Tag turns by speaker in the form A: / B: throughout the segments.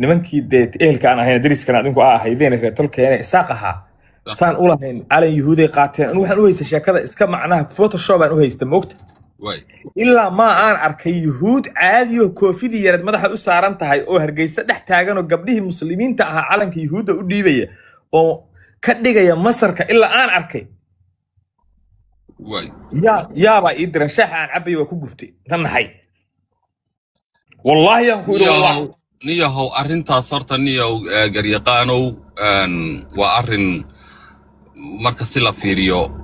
A: nimankii dee ehelka aan ahayn dariskana adinku aa ahaydeen reer tolkeena isaaq ahaa saan u lahayn calan yuhuuday qaateen anu waxaan u haysta sheekada iska macnaha photoshop aan u haysta moogta ilaa ma aan arkay yuhuud caadi oo koofidii yareed madaxa u saaran tahay oo hargeysa dhex taagan oo gabdhihii muslimiinta ahaa calanka yuhuudda u dhiibaya oo ka dhigaya masarka ilaa aan arkay yaabaa ii diran shaaxa aan cabay waa ku gubtay tan naxay والله ينقول والله
B: نيهو أرنتا صرت نيهو جريقانو وأرن مركز لا فيريو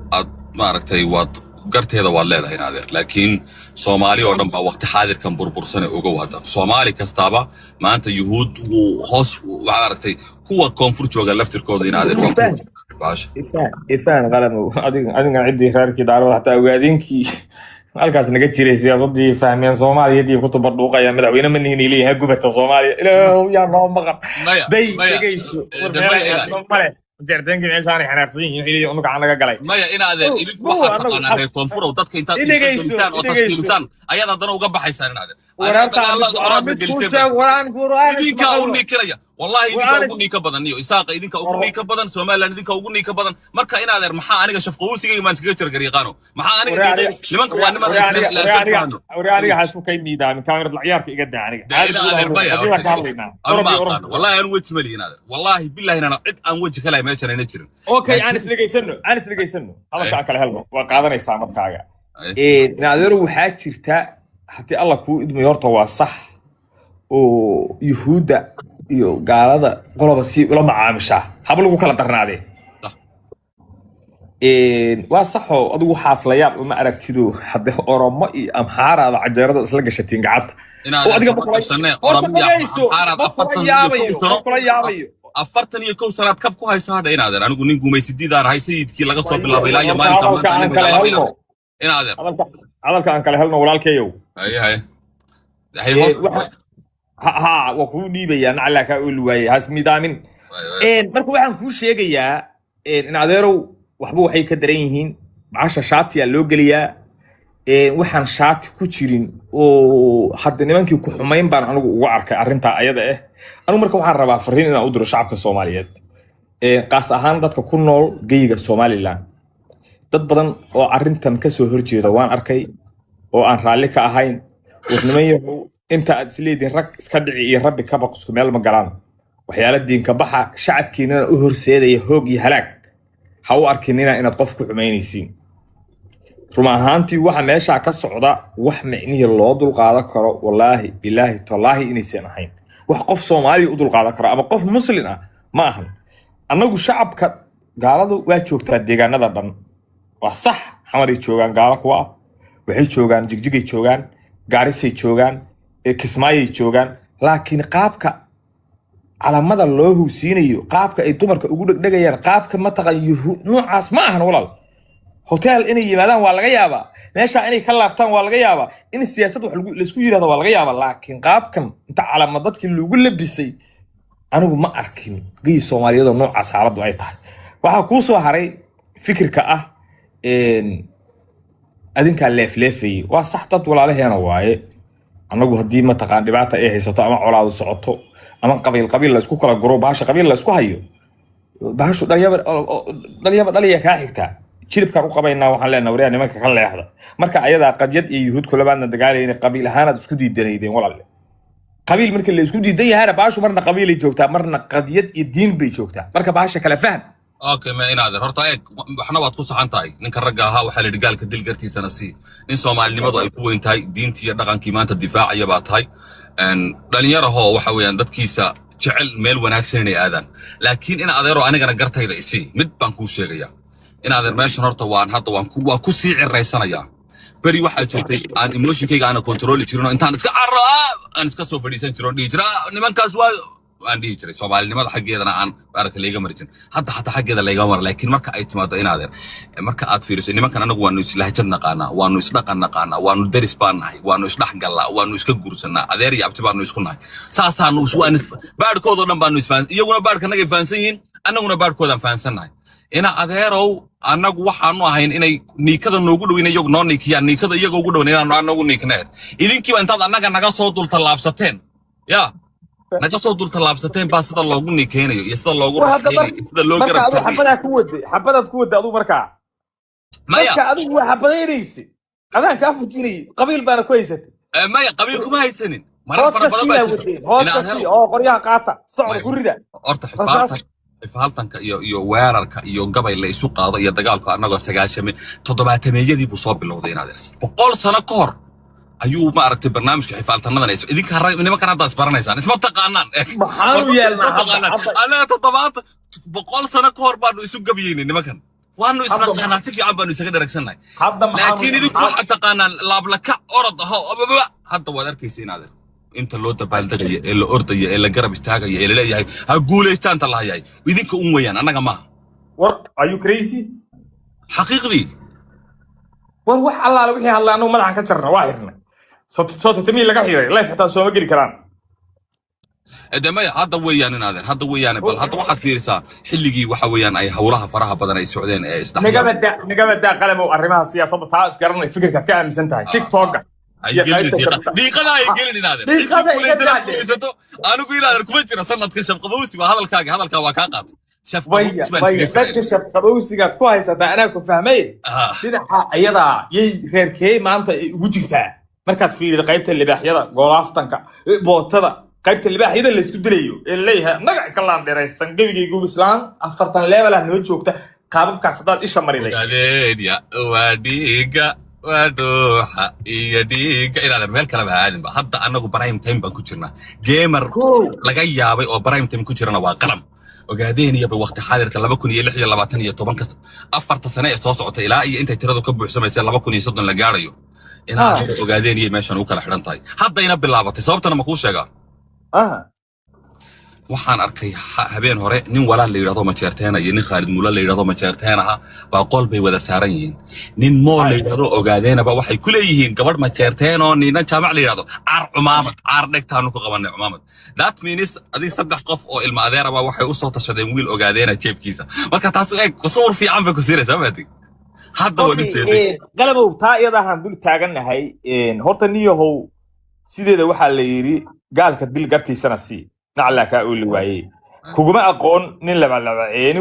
B: ما ركتي وات قرت هذا والله هنا هذا لكن صومالي أردن بوقت حاضر كان برسنة أوجو هذا صومالي كستابة ما أنت يهود وخاص وعرفتي كوا كونفورت وقال لفتر كود هنا هذا باش
A: إفان غلبوا أدين عندي هاركي دارو حتى وقاعدينكي halkaas naga jiray siyaasadii fahmeen Soomaaliyeed ku tabardhuuqaya madaxweyne manihin ilaahay gubata Soomaaliya ilaahu yaa noo maqan day tagayso male jardanka meeshaan xanaaqsan yihiin unuga aan laga galay
B: maya in adeer idinku waxa taqaanaa reer koonfur oo dadka inta istaan oo tasqiiltaan ayada dana uga baxaysan in adeer idinka ugu niikilaya والله idinka ugu niika badan iyo isaaqa idinka ugu niika badan Soomaaliland idinka ugu niika badan marka in adeer maxaa aniga shafqowsiga ma iskaga jir gariiqaano maxaa aniga nimanka waa niman
A: aniga xasbu kay niidaan kaamirada ciyaarka iga daa aniga
B: والله أنا وجه ملي هنا والله بالله أنا عن وجه كلام ما شرينا نشرن
A: أوكي أنا سلقي سنو هذا كأكل هلمو وقاعدنا يسامر كاجا نادر وحاج شرتا حتى الله كو إدم يرتوى صح ويهودا يو قال هذا قرب سي ولا معامشة حبلو كلا درنادي وصحوا أدو حاصل ياب وما أركتدو حد أورما أمحار على عجرة سلقة شتين قعدت
B: أفرتني يكون سنة كم كوهاي سهرة إن هذا أنا قلنا نقوم يسديد على هاي سيد كي لقى صوب الله بلا يا مالك إن هذا
A: هذا كان كلهلنا ولا الكيو
B: هاي
A: ها وكوني بيان على كأول ويا هاسمي دامين إن مركو عن كل شيء جيا إن هذا وحبوا حي كدرينهن عشان شاطي اللوجليا waxaan shaati ku jirin oo hadda nimankii ku xumayn baan anigu ugu arkay arinta ayada anu marka waxaan rabaa fariin inaan u diro shacabka Soomaaliyeed qaas ahaan dadka ku nool geyiga Soomaaliland dad badan oo arintan ka soo horjeeda waan arkay oo aan raali ka ahayn waxnimayo inta aad isleedin rag iska dhici iyo rabbi ka baqsku meel ma galaan waxyaala diinka baxa shacabkiina u horseedaya hoog iyo halaag ha u arkinina inaad qof ku xumaynaysiin ruma ahaantii waxa meesha ka socda wax micnihi loo dul qaadan karo wallahi billahi tallahi inaysan ahayn wax qof Soomaali u dul qaadan karo ama qof muslim ah ma ahan anagu shacabka gaaladu waa joogtaa deegaanada dhan wax sax xamari joogan gaala kuwa waxay joogan jigjigay joogan gaarisay joogan kismaayay joogan laakiin qaabka calaamada loo huusiinayo qaabka ay dumarka ugu dhagdhagayaan qaabka ma taqayo noocaas ma ahan walaal hotel inay yimaadaan waa laga yaabaa meesha inay ka laabtaan waa laga yaabaa in siyaasad wax la isku yiraahdo waa laga yaabaa laakiin qaabkan inta calaamad dadkii lagu labisay anigu ma arkin gay Soomaaliyeed oo noocaas xaaladu ay tahay waxa ku soo haray fikirka ah adinka leefleefay waa sax dad walaalaheena waaye anagu hadii ma taqaan dhibaato ay haysato ama colaado socoto ama qabiil la isku kala guro baasha qabiil la isku hayo baashu dhaliya ka xigta jilibkan u qabaynaa waxaan leenahay wariyaha nimanka ka leexda marka ayada qadiyad iyo yuhuud kulabaadna dagaalayeen qabiil ahaanad isku diidaneydeen walaal qabiil marka la isku diidan yahay baashu marna qabiil ay joogtaa marna qadiyad iyo diin bay joogtaa marka baasha kala faham
B: okay ma inaad horta eeg waxna waad ku saxan tahay ninka ragga ahaa waxa la dhigaalka dilgartiisana si nin Soomaalinimadu ay ku weyn tahay diintii iyo dhaqankii maanta difaacaya baa tahay dhalinyaraha waxa weeyaan dadkiisa jecel meel wanaagsan inay aadaan laakiin in adeero anigana gartayda isii mid baan ku sheegaya in adeer meeshan horta waan hadda waan ku sii ciraysanaya bari waxa jirtay aan emotionkayga aan control jirino intaan iska aan iska soo fadhiisan jiro dhijra nimankaas waa aan dhigi jiray Soomaalinimada xageedana aan baarka leega marin hadda xageeda leega mar laakiin marka ay timaado in adeer marka aad fiiriso nimankan anagu waanu islaahjad naqaana waanu isdhaqan naqaana waanu daris baan nahay waanu isdhaxgalaa waanu iska guursanaa adeer iyo abti baanu isku nahay saasaanu waan baarkooda dhan baanu isfaan iyaguna baarka naga faansan yihiin anaguna baarkooda faansannahay ina adeerow anagu waxaanu ahayn inay niikada noogu dhaweyn iyagu noo niikiyaan niikada iyagu ugu dhaweyn inaanu anagu niikneed idinkiiba intaad anaga naga soo dulta laabsateen ya naga soo dul tallaabsateen baa sida loogu nikeenayo iyo sida loogu
A: sida loo garab xabada ku waday xabadaad ku waday aduu markaa maya adigu waa xabadaynaysi adaan ka fujinay qabiil baana ku haysatay
B: maya qabiil kuma haysanin marar fara badan baa
A: jirtay oo qoryaha qaata socod ku rida
B: horta xifaaltanka iyo weerarka iyo gabay la isu qaado iyo dagaalku annagoo 70 buu soo bilowday inaad 100 sano ka hor ayuu ma aragtay barnaamijka xifaaltanadan ay idinka nimankan hadda isbaranaysaan isma taqaanaan
A: maxaan u yeelnaa
B: anaga 100 sano ka hor baanu isu gabiyeynay nimankan waanu isnaqaanaa si fiican baanu isaga dharagsannahay laakiin idinku waxaad taqaanaan laablaka orod aho hadda waad arkaysa inaad inta loo dabaaldegaya ee la ordaya ee la garab istaagaya ee la leeyahay ha guulaystaan ta lahayahay idinka un weeyaan annaga maaha
A: war are you crazy
B: xaqiiqdii
A: war wax allaale wixii hadlay annagu madaxan ka jarna waa xirnay soo tatimii laga xiray life xitaa sooma geli karaan
B: damay hadda weeyaan inaadeen hadda weeyaan bal hadda waxaad fiirisaa xilligii waxa weeyaan ay hawlaha faraha badan ay socdeen ee
A: nagabada qalamo arrimaha siyaasadda taa isgaranay fikirkaad ka aaminsan tahay tiktok diiqada ay gelin inaadeen anigu inaadeen kuma jira sanadka shabqabowsi waa hadalkaaga waa kaa qaatay shabqabowsigaad ku haysataa anaa ku fahmay dhinaca ayadaa yay reerkee maanta ugu jirtaa markaad fiirido qaybta libaaxyada goolaaftanka bootada qaybta libaaxyada la isku dilayo ee leeyahay magac ka laan dheeraysan gabigaygu islaan 40 level ah noo joogta qaababkaas hadaad isha mariday
B: adeeya waa dhiiga waa dooxa iyo dhiiga ilaa meel kale ba aadin ba hadda anagu prime time baan ku jirnaa gamer laga yaabay oo prime time ku jirana waa qalam ogaadeen iyo waqti xaadirka 2026 afarta sano ee soo socota ilaa iyo intay tiradu ka buuxsamaysay 2030 la gaarayo inaad ogaadeen iyo meeshan u kala xiran tahay haddayna bilaabatay sababtana ma kuu sheegaa waxaan arkay habeen hore nin walaal la yiraahdo ma jeerteena iyo nin Khalid Muula la yiraahdo ma jeerteenaha baa qol bay wada saaran yihiin nin moo la yiraahdo ogaadeenaba waxay ku leeyihiin gabadh ma jeerteen oo nina jaamac la yiraahdo caar cumaamad caar dhigtaanu ku qabanay cumaamad that means adii saddex qof oo ilma adeeraba waxay u soo tashadeen wiil ogaadeena jeebkiisa marka taas eeg sawir fiican bay ku siiraysaa maadi hadda wada jeeday
A: qalabow taa iyadahan dul taaganahay horta niyahow sideeda waxa la yiri gaalka dil gartiisana si nacla ka uu liwaayay kuguma aqoon nin laba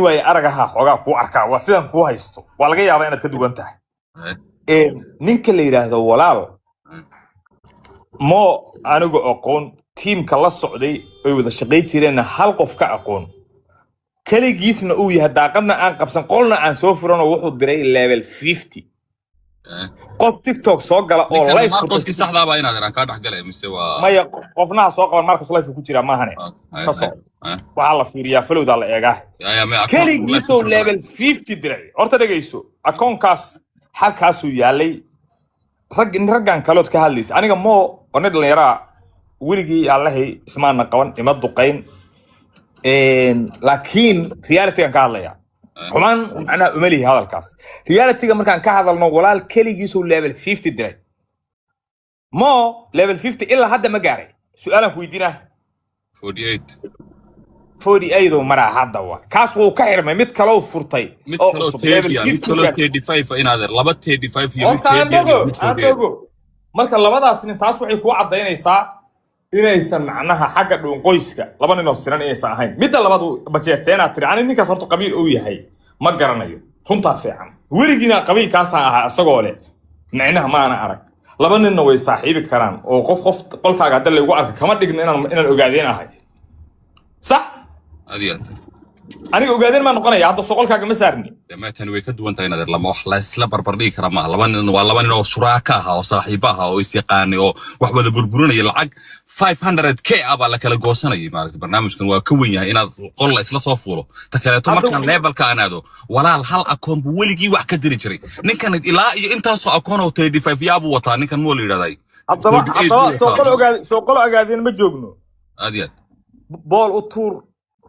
A: way aragaha xogaa ku arkaa waa sidan ku haysto waa laga yaabaa inaad ka duwan tahay ninka la yiraahdo walaal mo anigu aqoon teamka la socday ay wada shaqay jireen hal qof ka aqoon kaligiisna uu yahay daaqadna aan qabsan qolna aan soo furan oo wuxuu diray level 50 qof TikTok soo gala oo live
B: ku qoski saxda baa inaad ka dhaxgalay mise waa
A: maya qofna soo qaban markaas live ku jira ma ahane waxa la fiiriyaa falowda la eegaa kaligiiso level 50 diray horta dhageyso akoonkaas halkaas uu yaalay raggan kalood ka hadlaysa aniga mo oo dhalinyara wiligii Allahay ismaana qaban ima duqayn laakiin reality ka hadlaya xumaan macna umali hadalkaas reality-ga markaan ka hadalno walaal kaligiisu level 50 diray mo level 50 illa hadda ma gaaray su'aalan ku weydiinaa 48 oo mara hadda waa kaas wuu ka xirmay mid kale oo furtay
B: oo level 35 inaad laba 35 iyo
A: marka labadaas nin taas waxay ku cadeynaysaa inaysan macnaha xagga dhuun qoyska laba nin oo siran aysan ahayn mid labaad ba jeerteena tiri ani ninkaas horta qabiil uu yahay ma garanayo runta fiican weligiina qabiilkaas ahaa asagoo leh macnaha ma ana arag laba ninna way saaxiibi karaan oo qof qolkaaga hadda lagu arko kama dhigna inaan ogaadeen ahay sax
B: adiyad
A: aniga ogaadeen ma noqonaya hadda soo qolkaaga ma saarni
B: dhammaantan way ka duwan tahay inaad lama wax la isla barbar dhigi kara ma laba nin oo shuraaka ah oo saaxiibo ah oo is yaqaan oo wax wada burburinaya lacag 500k aba la kala goosanayay maaragtay barnaamijkan waa ka weyn yahay inaad qol la isla soo fuulo ta kale to markaan levelka anaado walaal hal akoon buu weligii wax ka diri jiray ninkan ilaa iyo intaas oo akoon oo 35 yaabu wataa ninkan moo la yiraahday
A: hadaba soo qol ogaadeen ma joogno
B: adiyad
A: ball u tour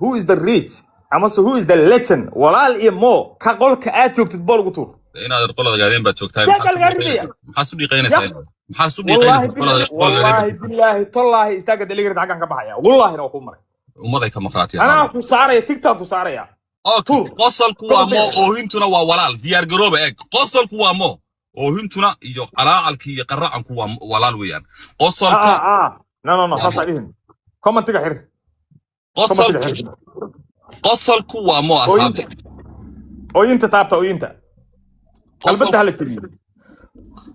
A: who is the rich ama who is the legend walaal iyo mo ka qolka aad joogtid ball ugu tuur
B: inaad qolada gaadeen baad joogtaa maxaa soo dhiiqaynaysaa maxaa soo dhiiqaynaysaa
A: wallahi billahi tallahi istaaga delivery xaqan ka baxaya wallahi waa ku maray
B: umaday ka maqraatiya
A: ana ku saaraya TikTok ku saaraya
B: qosolku waa mo oo hintuna waa walaal diyaar garooba eeg qosolku waa mo oo hintuna iyo qalaalkii iyo qaraacanku waa walaal weeyaan qosolka
A: no hasaadihin comment-ga xir
B: qosolku waa mo asxaabi
A: ooyinta taabta ooyinta qalbada hala tiriyo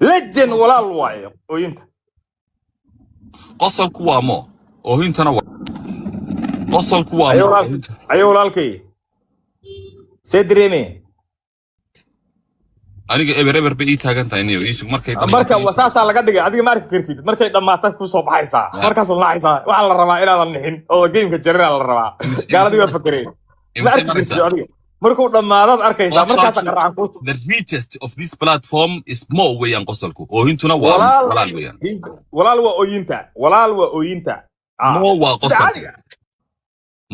A: legend walaal waayo ooyinta
B: qosolku waa mo oohintana waa qosolku waa mo
A: ayo walaalkay sedreme
B: aniga eber bay ii taagan tahay niyo isu markay
A: marka wasaasa laga dhigay adiga ma arki kartid markay dhamaata ku soo baxaysa markaas la naxaysa waxa la rabaa inaadan nixin oo gameka jarina la rabaa gaaladii waa fakareen markuu dhamaadad arkaysa markaas qaraacan ku
B: the richest of this platform is mo weeyaan qosolku oohintuna waa walaal weeyaan
A: walaal waa ooyinta
B: mo waa qosolka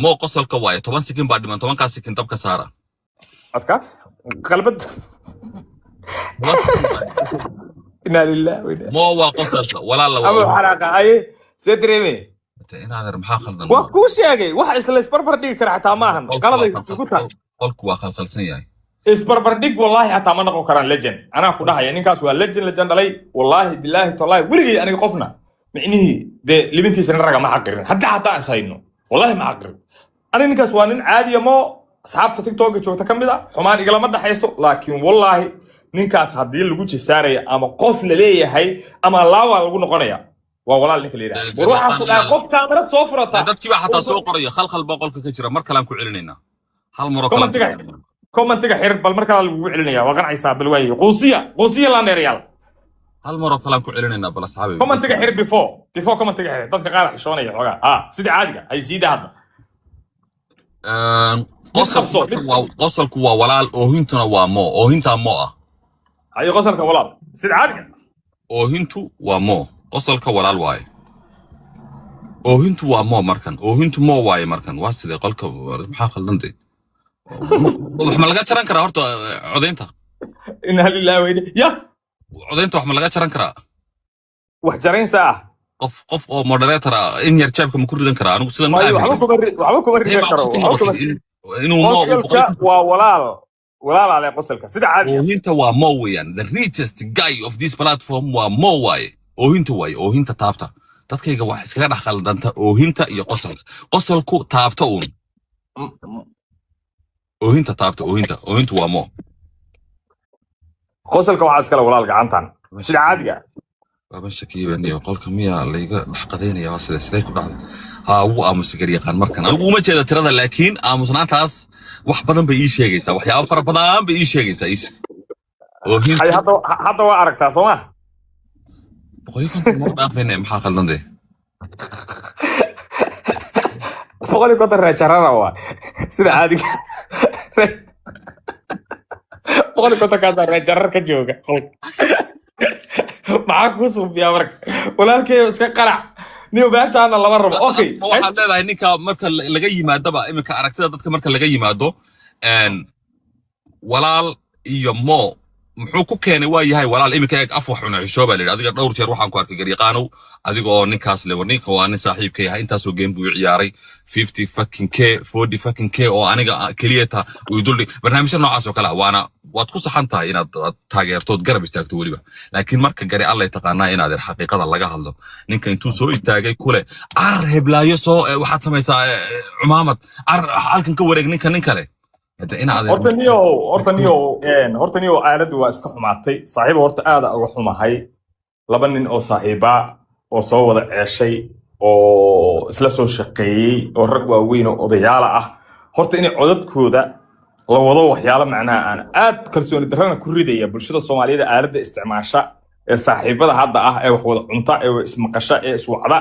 B: mo qosolka waaye 10 sekin baa dhiman 10 sekin dabka saara
A: adkaat qalbad inna lillahi wa inna
B: mo waa qosolka walaal
A: abu xaraqa ay sedreme
B: inaad maxaa khaldan
A: waa ku sheegay wax isla isbarbar dhigi kara xataa maahan qaladay ku tahay
B: qolku waa khalkhalsan yahay
A: isbarbar dhig wallahi xataa ma noqon karaan legend anaa ku dhahaya ninkaas waa legend dhalay wallahi billahi tallahi weligay aniga qofna micnihi de libintiisa raga ma xaqirin hatta asayno wallahi ma xaqirin aniga ninkaas waa nin caadi mo asxaabta TikTok joogta kamida xumaan igala ma dhaxayso laakiin wallahi ninkaas hadii lagu jisaaraya ama qof la leeyahay ama laawa lagu noqonaya waa walaal ninka leeyahay waxa ku dhaay qof kaamirad soo furata
B: dadkii waxa xataa soo qoraya khalkhal boqolka ka jira mar kale aan ku celinayna hal maro
A: kale commentiga xir bal mar kale lagu celinaya waa qancaysa bal way quusiya la neeriyal
B: hal maro kale aan ku celinayna bal asxaabi
A: commentiga xir before commentiga xir dadka qaar xishoonaya xogaa sida caadiga ay siida hadda
B: qosolku waa walaal oohintuna waa mo oohinta mo
A: ay qosolka walaal sida caadiga
B: oohintu waa mo qosolka walaal waaye oohintu waa mo markan oohintu mo waaye markan waa sidee qolka maxaa khaldantay wax ma laga jaran karaa horta codeynta
A: inna lillahi wa inna ya
B: codeynta wax ma laga jaran karaa
A: wax jarayn saa
B: qof oo moderator in yar jaabka ma ku ridan karaa anigu sidan ma
A: waxba ku ridan karo inuu mo waa walaal ale qosolka sida caadi
B: oohinta waa mo weeyaan the richest guy of this platform waa mo waaye oohinta waaye oohinta taabta dadkayga wax iskaga dhex khaldanta oohinta iyo qosolku taabta uun oohinta taabta oohintu waa mo
A: qosolka waxa iskala walaal gacantan sida caadiga
B: baba shakiibaniyo qolka miya layga dhex qadeynaya waa sidee ku dhacday wuu aamusa garyaqaan markan anigu uma jeeda tirada laakiin aamusnaantaas wax badan bay ii sheegaysaa waxyaabo fara badan bay ii sheegaysaa
A: hadda waa aragtaa soo ma
B: boqolkiiba ma dhaafayne maxaa khaldantay
A: boqolkiiba reejarara waa sida caadiga boqolkiiba kaas reejarar ka jooga maxaa ku suubiyaa marka walaalkeeyo iska qarac niyo baashaana laba rabo okay
B: waxaad leedahay ninka marka laga yimaadaba iminka aragtida dadka marka laga yimaado walaal iyo mo muxuu ku keenay waa yahay walaal iminka eeg af wax cuna xishooba leeyahay adiga dhowr jeer waxaan ku arkay garyaqaanow adigoo ninkaas le warninka waa nin saaxiibkay ah intaasoo game buu ciyaaray 50 fucking k 40 fucking k oo aniga keliyata uu dulli barnaamijyo noocaas oo kale waana waad ku saxan tahay inaad taageertood garab istaagto weliba laakiin marka gari alla taqaanaa inaad xaqiiqada laga hadlo ninka intuu soo istaagay kule heblaayo soo waxaad samaysaa cumaamad halkan ka wareeg ninka nin kale
A: horta niyo aaladu waa iska xumaatay saaxiib horta aad uga xumahay laba nin oo saaxiiba oo soo wada ceeshay oo isla soo shaqeeyay oo rag waaweyn oo odayaal ah horta inay codadkooda la wado waxyaalo macnaha aan aad kalsooni darrana ku ridaya bulshada Soomaaliyeed aalada isticmaasha ee saaxiibada hadda ah ee wax wada cunta ee ismaqasha ee iswacda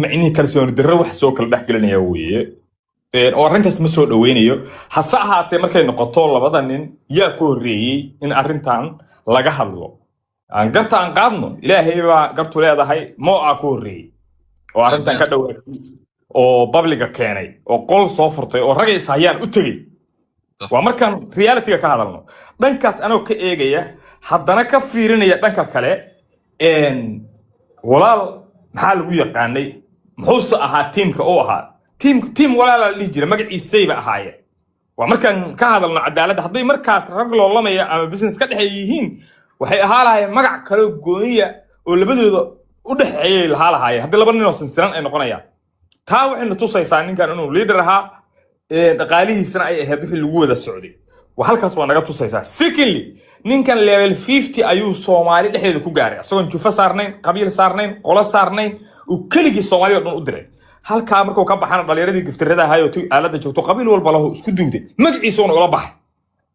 A: macni kalsooni darro wax soo kala dhaxgelinaya weeye oo arrintaas ma soo dhaweynayo hase ahaatee markay noqoto labada nin yaa ku horeeyay in arrintan laga hadlo aan gartaan qaadno ilaahay baa gartu leedahay mo ku horeeyay oo arrintan ka dhawaaqay oo publica keenay oo qol soo furtay oo rag is hayaan u tagay waa markaan reality-ga ka hadalno dhankaas anoo ka eegaya haddana ka fiirinaya dhanka kale walaal maxaa lagu yaqaanay muxuu ahaa tiimka oo ahaa tiim walaal la dhigi jiray magaciisayba ahaayeen waa markaan ka hadalno cadaaladda hadday markaas rag loolamaya ama business ka dhexeeya yihiin waxay ahaa lahaayeen magac kale gooniya oo labadooda u dhexeeyay lahaa lahaayeen haddii laba nin oo sinsiran ay noqonayaan taa waxayna tusaysaa ninkan inuu leader ahaa dhaqaalihiisana ay ahayd wixii lagu wada socday halkaas waa naga tusaysaa. Secondly, ninkan level 50 ayuu Soomaali dhexdeeda ku gaaray asagoon jufa saarnayn, qabiil saarnayn, qolo saarnayn, uu keligii Soomaali oo dhan u diray. halkaa markuu ka baxana dhalinyarada giftirada ahaayoo aalada joogto qabiil walba lahu isku duugday magaciisa uu ula baxay.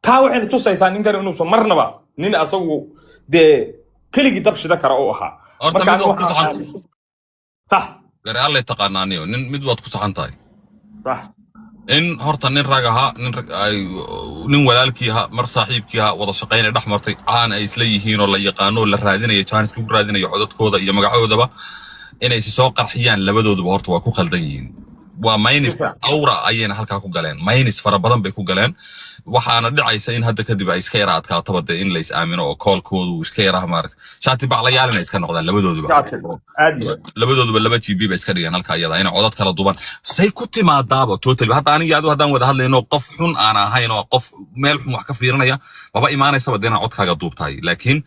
A: taa waxayna tusaysaa ninkan inuu marnaba nin asagu keligii dabshida kara oo ahaa.
B: horta mid waad ku saxan
A: صح
B: gari alle taqaanaaniyo mid waad ku saxan tahay.
A: صح
B: in horta nin rag ahaa nin walaalkii ahaa mar saaxiibkii ahaa wada shaqaynay dhex martay aan ay isla yihiin oo la yaqaano la raadinayo chance ku raadinayo codadkooda iyo magacoodaba inay si soo qarxiyaan labadooduba horta waa ku khaldan yihiin. waa minus awra ayayna halkaa ku galeen minus fara badan bay ku galeen. waxaana dhacaysa in hadda kadib ay iska yara adkaataba dee in la is aamino oo koolkoodu iska yara maaragta shaati baclayaal inay iska noqdaan labadooduba 2 GB ba iska dhigaan halka iyada inay codad kala duban say ku timaadaaba total hadda aniga adu haddaan wada hadlayno qof xun aan ahayn oo qof meel xun wax ka fiirinaya maba imaanaysaba dee inaan codkaaga duubtahay. laakiin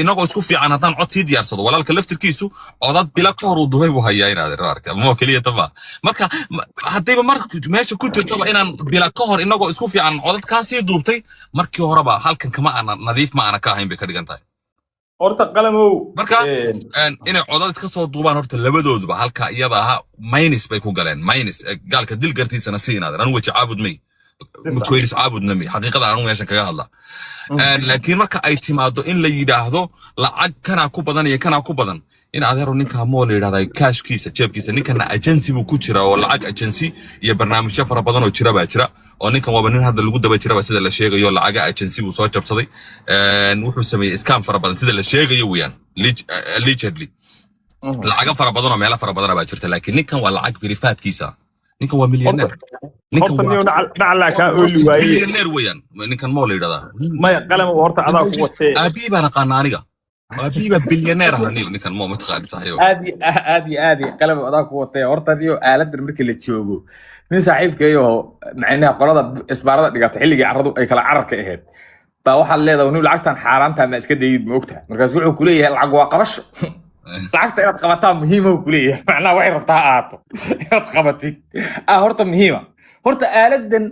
B: inagoo isku fiican haddaan cod sii diyaarsado walaalka laftirkiisu codad bila ka hor uu dubay buu hayaa inaad arka ama keliya taba marka haddayba marka meesha ku jirtaba inaan bila ka hor inagoo isku fiican codad ka sii duubtay markii horeba halkan kama aan nadiif ma aan ka ahayn bay ka dhigan tahay.
A: horta qalamow
B: marka inay codad iska soo duubaan horta labadooduba halka iyada aha minus bay ku galeen minus gaalka dil gartiisana si inaad anu waji caabud may mutweylis caabudna may xaqiiqada anu meeshan kaga hadla. laakiin marka ay timaado in la yiraahdo lacag kana ku badan iyo kana ku badan in adeero ninka moo la yiraahday cashkiisa jeebkiisa ninkana agency buu ku jira oo lacag agency iyo barnaamijyo fara badan oo jira baa jira oo ninkan waaba nin hadda lagu daba jira sida la sheegayo lacag agency buu soo jabsaday wuxuu sameeyay scam fara badan sida la sheegayo weeyaan allegedly lacag fara badan oo meel fara badan baa jirta laakiin ninkan waa lacag birifaadkiisa ninkan waa milyaneer ninkan
A: waa dhacla ka ooli waayay
B: milyaneer weeyaan ninkan moo la yiraahdaa
A: maya qalam horta adaa ku watay
B: abi bana qanaaniga abiba bilyaneer ahaniyo ninkan moo mataqaan saxiyo
A: aadi qalam adaa ku watay horta iyo aaladda markii la joogo nin saaxiibkeeyo macnaha qolada isbaarada dhigata xilligii carradu ay kala cararka ahayd baa waxa leedahay inuu lacagtan xaaraanta ma iska dayid ma ogtahay markaas wuxuu ku leeyahay lacag waa qabasho lacagta inaad qabataa muhiima uu ku leeyahay macnaha waxay rabtaa aato inaad qabatid horta muhiima horta aaladan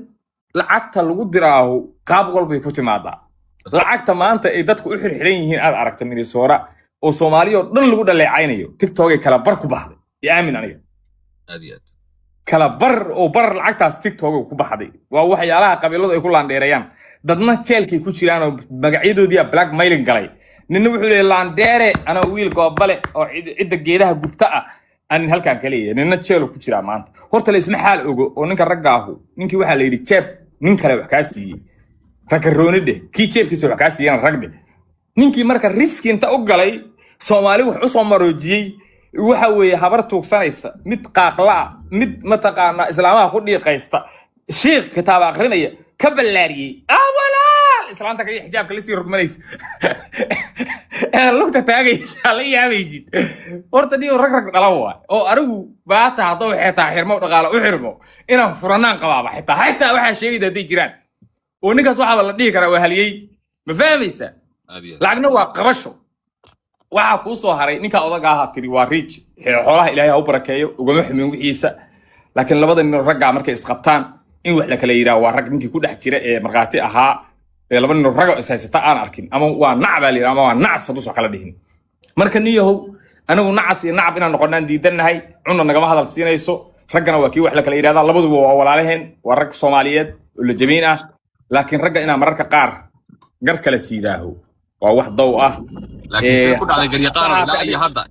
A: lacagta lagu diraaho qaab walbay ku timaadaa lacagta maanta ay dadku u xirxiran yihiin aad aragta Minnesota oo Soomaaliya oo dhan lagu dhaleecaynayo TikTok ay kala bar ku baxday aamin aniga
B: aad
A: kala bar oo bar lacagtaas TikTok ku baxday waa waxyaalaha qabiiladu ay ku laandeerayaan dadna jeelkii ku jiraan oo magacyadoodii blackmailing galay ninna wuxuu leeyahay laandeere ana wiil goobale oo cidda geedaha gubta ah aan halkan ka leeyahay ninna jeel ku jira maanta horta la isma xaal ogo oo ninka ragaahu ninkii waxa la yiri jeeb nin kale wax ka siiyay ragaroonide kii jeebkiisa wax ka siiyay ragde ninkii marka risk inta u galay Soomaali wax u soo maroojiyay waxa weeye habar tuugsanaysa mid qaaqla mid mataqaana islaamaha ku dhiiqaysta sheekh kitaab akhrinaya ka balaariyay walaal islaanta kay xijaabka la sii rugmanaysa lugta taagaysa la yaabaysid horta dhii rag dhalaw oo arigu baata hadoo xitaa xirmo dhaqaale u xirmo inaan furanaan qabaaba xitaa waxa sheegayda hadii jiraan oo ninkaas waxa la dhigi karaa waa haliyay ma fahmaysa lacagna waa qabasho waxa ku soo haray ninka odaga ahaa tiri waa rich xoolaha Ilaahay u barakeeyo ugama xumin wixiisa laakiin labada nin ragga markay isqabtaan in wax la kala yiraahdo waa rag ninkii ku dhex jira ee marqaati ahaa ee laba nin rag isaasita aan arkin ama waa nacba li ama waa nacsa soo kala dhihin marka niyahow anagu nacas iyo nacab inaan noqonaan diidanahay cunna nagama hadal siinayso raggana waa kii wax la kala yiraahdo labaduba waa walaalaheen waa rag Soomaaliyeed oo la jabin ah laakiin ragga inaan mararka qaar gar kala siidaaho waa wax daw ah
B: laakiin ku dhacday garyaqaan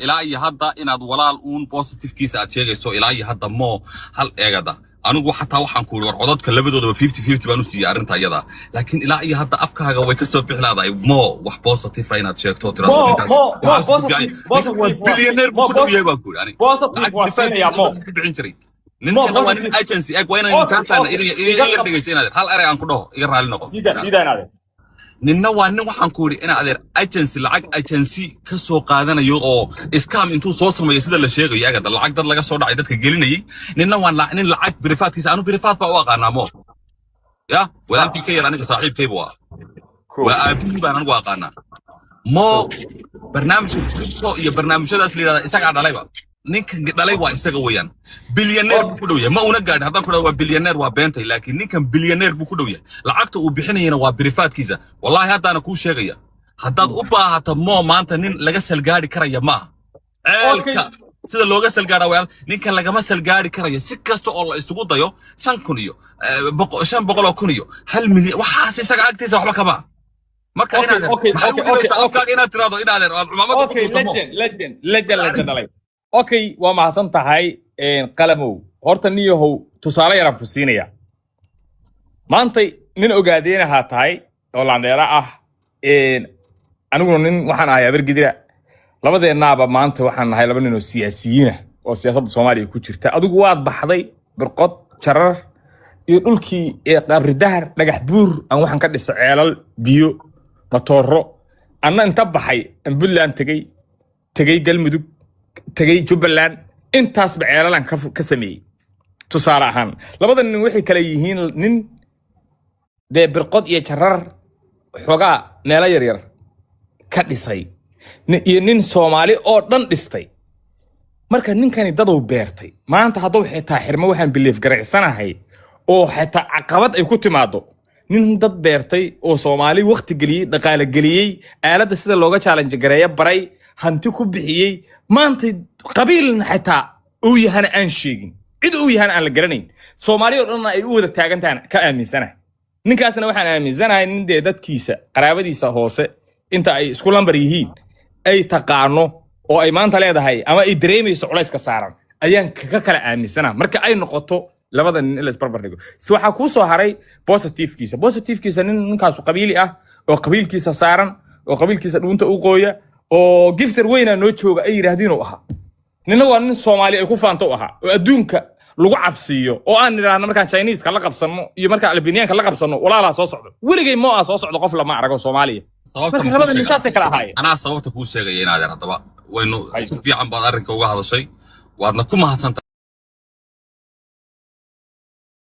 B: ilaa iyo hadda inaad walaal uun positive kiisa aad sheegayso ilaa iyo hadda mo hal eegada anigu xataa waxaan ku war codadka labadoodaba 50-50 baan u siiyay arinta iyada laakiin ilaa iyo hadda afkaaga way ka soo bixilaaday mo wax positive inaad sheegto billionaire buu ku dhawyahay baan ku ani
A: positive waa sanaya mo
B: bixin jiray ninkan waa nin agency wayna intaan faan iga dhigaysanaa hal eray aan ku dhaho iga raali noqo
A: sidaan
B: ninna waa nin waxaan ku yiri ina adeer agency lacag agency ka soo qaadanayo oo scam intuu soo sameeyo sida la sheegayo ayaga lacag dad laga soo dhacay dadka gelinayay ninna waa nin lacag birifaadkiisa aanu birifaad ba u aqaanaa mo ya walaalkii ka yar aniga saaxiibkayba waa aabii baan anigu aqaanaa mo barnaamijka crypto iyo barnaamijyadaas la yiraahdo isaga dhalayba ninkan dhalay waa isaga weeyaan bilyaneer buu ku dhow yahay ma una gaadhin haddaan ku dhaho waa bilyaneer waa beentay laakiin ninkan bilyaneer buu ku dhow yahay lacagta uu bixinayana waa birifaadkiisa wallahi haddaana kuu sheegaya haddaad u baahato moo maanta nin laga salgaari karaya maaha ceelka sida looga salgaara weel ninkan lagama salgaari karayo si kasta oo la isugu dayo 5,000 iyo 500,000 iyo 1 milyan waxaas isaga agtiisa waxba kama marka inaad afkaaga inaad tiraado inaad cumamada ku mutamo
A: legend dhalay okay waa mahadsan tahay qalamow horta niyahow tusaale yaraan ku siinaya maanta nin ogaadeenaha tahay oo laandheera ah aniguna nin waxaan ahay abargidira labadeennaaba maanta waxaan nahay laba nin oo siyaasiyiin ah oo siyaasadda Soomaaliya ku jirta adigu waad baxday birqod jarar iyo dhulkii qabri dahar dhagax buur aan waxaan ka dhisay ceelal biyo matooro anna inta baxay Puntland tagay Galmudug tagay Jubbaland intaas ba ceelalan ka sameeyay tusaale ahaan labada nin waxay kala yihiin nin de birqod iyo jarar xogaa meelo yar ka dhisay iyo nin Soomaali oo dhan dhistay marka ninkani dad uu beertay maanta hadduu xitaa xirmo waxaan belief garacsanahay oo xitaa caqabad ay ku timaado nin dad beertay oo Soomaali waqti galiyay dhaqaale galiyay aalada sida looga challenge gareeyo baray hanti ku bixiyay maanta qabiilna xitaa uu yahan aan sheegin cid uu yahan aan la garanayn Soomaali oo dhan ay u wada taagantaan ka aaminsanahay ninkaasna waxaan aaminsanahay nin dadkiisa qaraabadiisa hoose inta ay isku lambar yihiin ay taqaano oo ay maanta leedahay ama ay dareemayso culayska saaran ayaan ka kala aaminsanahay marka ay noqoto labada nin la isbarbar dhigo si waxa ku soo haray positivekiisa ninkaas qabiili ah oo qabiilkiisa saaran oo qabiilkiisa dhuunta u qooya oo gifter weyna noo jooga ay yiraahdeen oo aha ninna waa nin Soomaali ay ku faanto aha oo adduunka lagu cabsiyo oo aan niraahno markaan Chinese ka la qabsano iyo markaan Albanianka la qabsano walaala soo socdo weligay ma soo socdo qof lama arago Soomaaliya marka labada nin saas kala ahaayeen
B: anaa sababta ku sheegay inaad haddaba waynu si fiican baad arrinka uga hadashay waadna ku mahadsantahay